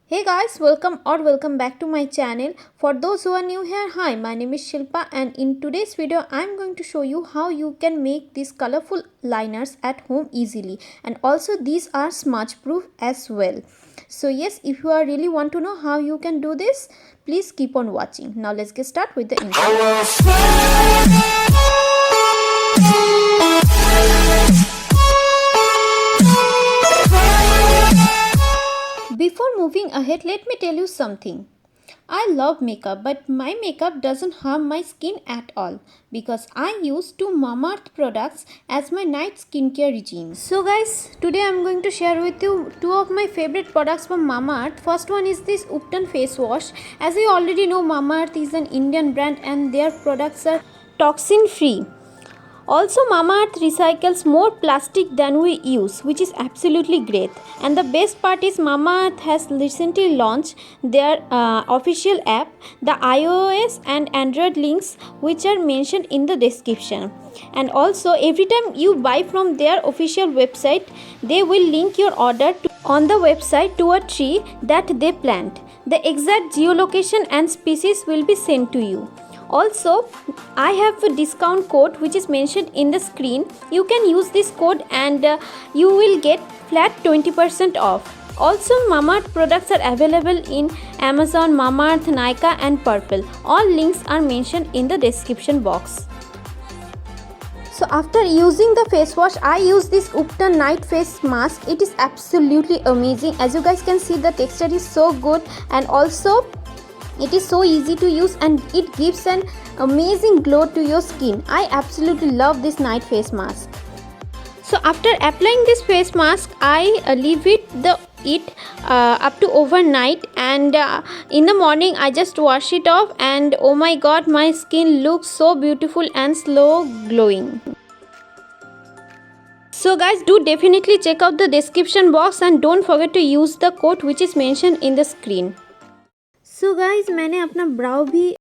Hey guys, welcome back to my channel. For those who are new here, hi, my name is Shilpa and in today's video I'm going to show you how you can make these colorful liners at home easily, and also these are smudge proof as well. So yes, if you are really want to know how you can do this, please keep on watching. Now let's get started with the intro. Before moving ahead, let me tell you something. I love makeup, but my makeup doesn't harm my skin at all because I use two Mamaearth products as my night skincare regime. So guys, today I'm going to share with you two of my favorite products from Mamaearth. First one is this Upton face wash. As you already know, Mamaearth is an Indian brand and their products are toxin free. Also, Mamaearth recycles more plastic than we use, which is absolutely great. And the best part is Mamaearth has recently launched their official app, the iOS and Android links, which are mentioned in the description. And also, every time you buy from their official website, they will link your order on the website to a tree that they plant. The exact geolocation and species will be sent to you. Also, I have a discount code which is mentioned in the screen. You can use this code and you will get flat 20% off. Also, Mamaearth products are available in Amazon, Mamaearth, Nykaa and Purplle. All links are mentioned in the description box. So after using the face wash, I use this Upton night face mask. It is absolutely amazing. As you guys can see, the texture is so good and also it is so easy to use and it gives an amazing glow to your skin. I absolutely love this night face mask. So after applying this face mask, I leave it up to overnight, and in the morning I just wash it off, and oh my god, my skin looks so beautiful and slow glowing. So guys, do definitely check out the description box and don't forget to use the code which is mentioned in the screen. So guys, मैंने अपना ब्राउ भी